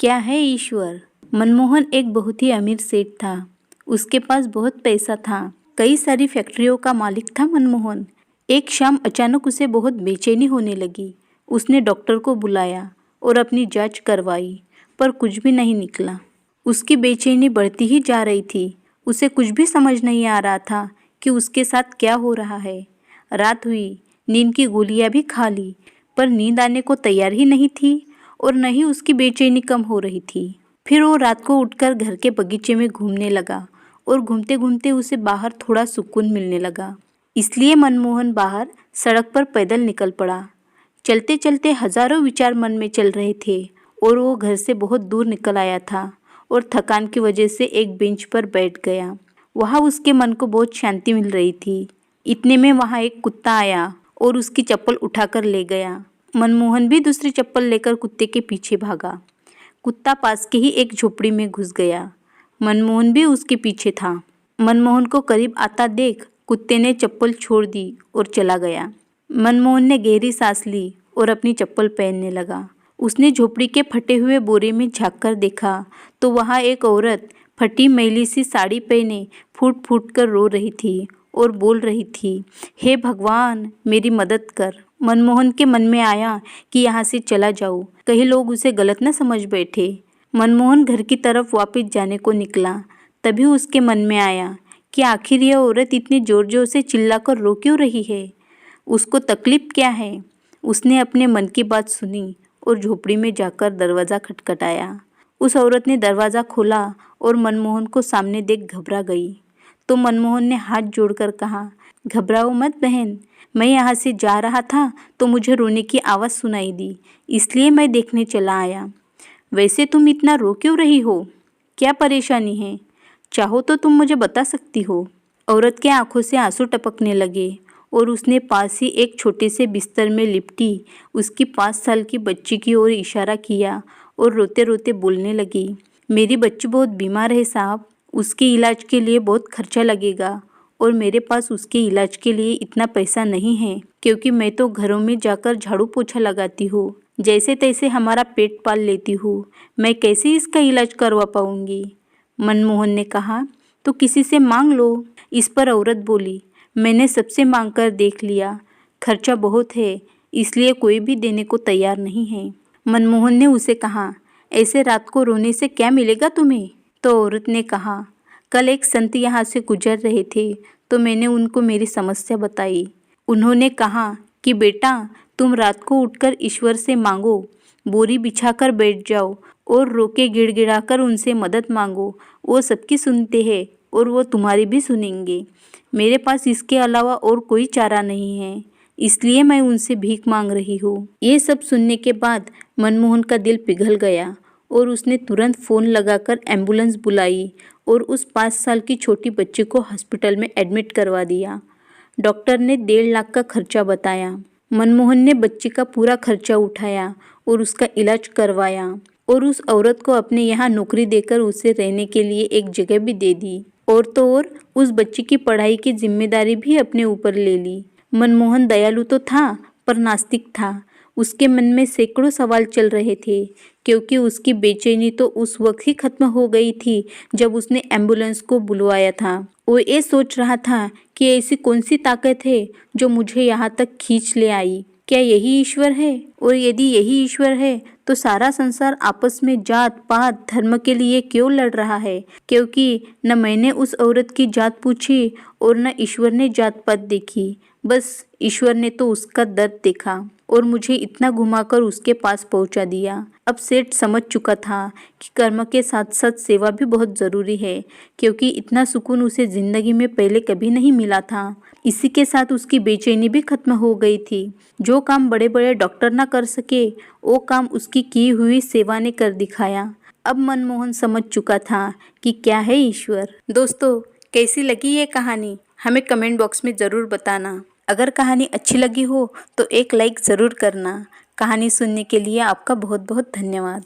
क्या है ईश्वर? मनमोहन एक बहुत ही अमीर सेठ था। उसके पास बहुत पैसा था। कई सारी फैक्ट्रियों का मालिक था मनमोहन। एक शाम अचानक उसे बहुत बेचैनी होने लगी। उसने डॉक्टर को बुलाया और अपनी जांच करवाई, पर कुछ भी नहीं निकला। उसकी बेचैनी बढ़ती ही जा रही थी। उसे कुछ भी समझ नहीं आ रहा था कि उसके साथ क्या हो रहा है। रात हुई, नींद की गोलियां भी खा ली, पर नींद आने को तैयार ही नहीं थी और न ही उसकी बेचैनी कम हो रही थी। फिर वो रात को उठकर घर के बगीचे में घूमने लगा और घूमते घूमते उसे बाहर थोड़ा सुकून मिलने लगा। इसलिए मनमोहन बाहर सड़क पर पैदल निकल पड़ा। चलते चलते हजारों विचार मन में चल रहे थे और वो घर से बहुत दूर निकल आया था और थकान की वजह से एक बेंच पर बैठ गया। वहाँ उसके मन को बहुत शांति मिल रही थी। इतने में वहाँ एक कुत्ता आया और उसकी चप्पल उठाकर ले गया। मनमोहन भी दूसरी चप्पल लेकर कुत्ते के पीछे भागा। कुत्ता पास के ही एक झोपड़ी में घुस गया। मनमोहन भी उसके पीछे था। मनमोहन को करीब आता देख कुत्ते ने चप्पल छोड़ दी और चला गया। मनमोहन ने गहरी सांस ली और अपनी चप्पल पहनने लगा। उसने झोपड़ी के फटे हुए बोरे में झाँक कर देखा तो वहाँ एक औरत फटी मैली सी साड़ी पहने फूट फूट कर रो रही थी और बोल रही थी, हे भगवान, मेरी मदद कर। मनमोहन के मन में आया कि यहाँ से चला जाऊँ, कहीं लोग उसे गलत न समझ बैठे। मनमोहन घर की तरफ वापस जाने को निकला। तभी उसके मन में आया कि आखिर यह औरत इतनी जोर जोर से चिल्लाकर रो क्यों रही है? उसको तकलीफ क्या है? उसने अपने मन की बात सुनी और झोपड़ी में जाकर दरवाज़ा खटखटाया। उस औरत ने दरवाज़ा खोला और मनमोहन को सामने देख घबरा गई। तो मनमोहन ने हाथ जोड़कर कहा, घबराओ मत बहन, मैं यहाँ से जा रहा था तो मुझे रोने की आवाज़ सुनाई दी, इसलिए मैं देखने चला आया। वैसे तुम इतना रो क्यों रही हो? क्या परेशानी है? चाहो तो तुम मुझे बता सकती हो। औरत के आंखों से आंसू टपकने लगे और उसने पास ही एक छोटे से बिस्तर में लिपटी उसकी 5 साल की बच्ची की ओर इशारा किया और रोते रोते बोलने लगी, मेरी बच्ची बहुत बीमार है साहब, उसके इलाज के लिए बहुत खर्चा लगेगा और मेरे पास उसके इलाज के लिए इतना पैसा नहीं है, क्योंकि मैं तो घरों में जाकर झाड़ू पोछा लगाती हूँ, जैसे तैसे हमारा पेट पाल लेती हूँ, मैं कैसे इसका इलाज करवा पाऊंगी। मनमोहन ने कहा, तो किसी से मांग लो। इस पर औरत बोली, मैंने सबसे मांग कर देख लिया, खर्चा बहुत है, इसलिए कोई भी देने को तैयार नहीं है। मनमोहन ने उसे कहा, ऐसे रात को रोने से क्या मिलेगा तुम्हें? तो औरत ने कहा, कल एक संत यहाँ से गुजर रहे थे तो मैंने उनको मेरी समस्या बताई। उन्होंने कहा कि बेटा, तुम रात को उठकर ईश्वर से मांगो, बोरी बिछाकर बैठ जाओ और रो के गिड़गिड़ाकर उनसे मदद मांगो, वो सबकी सुनते हैं और वो तुम्हारी भी सुनेंगे। मेरे पास इसके अलावा और कोई चारा नहीं है, इसलिए मैं उनसे भीख मांग रही हूँ। ये सब सुनने के बाद मनमोहन का दिल पिघल गया और उसने तुरंत फ़ोन लगाकर एम्बुलेंस बुलाई और उस 5 साल की छोटी बच्ची को हॉस्पिटल में एडमिट करवा दिया। डॉक्टर ने 1.5 लाख का खर्चा बताया। मनमोहन ने बच्ची का पूरा खर्चा उठाया और उसका इलाज करवाया और उस औरत को अपने यहाँ नौकरी देकर उसे रहने के लिए एक जगह भी दे दी और तो और उस बच्ची की पढ़ाई की जिम्मेदारी भी अपने ऊपर ले ली। मनमोहन दयालु तो था पर नास्तिक था। उसके मन में सैकड़ों सवाल चल रहे थे, क्योंकि उसकी बेचैनी तो उस वक्त ही खत्म हो गई थी जब उसने एम्बुलेंस को बुलवाया था। वो ये सोच रहा था कि ऐसी कौन सी ताकत है जो मुझे यहाँ तक खींच ले आई। क्या यही ईश्वर है? और यदि यही ईश्वर है तो सारा संसार आपस में जात पात धर्म के लिए क्यों लड़ रहा है? क्योंकि न मैंने उस औरत की जात पूछी और न ईश्वर ने जात पात देखी, बस ईश्वर ने तो उसका दर्द देखा और मुझे इतना घुमाकर उसके पास पहुंचा दिया। अब सेठ समझ चुका था कि कर्म के साथ साथ सेवा भी बहुत ज़रूरी है, क्योंकि इतना सुकून उसे ज़िंदगी में पहले कभी नहीं मिला था। इसी के साथ उसकी बेचैनी भी खत्म हो गई थी। जो काम बड़े बड़े डॉक्टर ना कर सके, वो काम उसकी की हुई सेवा ने कर दिखाया। अब मनमोहन समझ चुका था कि क्या है ईश्वर। दोस्तों, कैसी लगी ये कहानी हमें कमेंट बॉक्स में ज़रूर बताना। अगर कहानी अच्छी लगी हो तो एक लाइक ज़रूर करना। कहानी सुनने के लिए आपका बहुत बहुत धन्यवाद।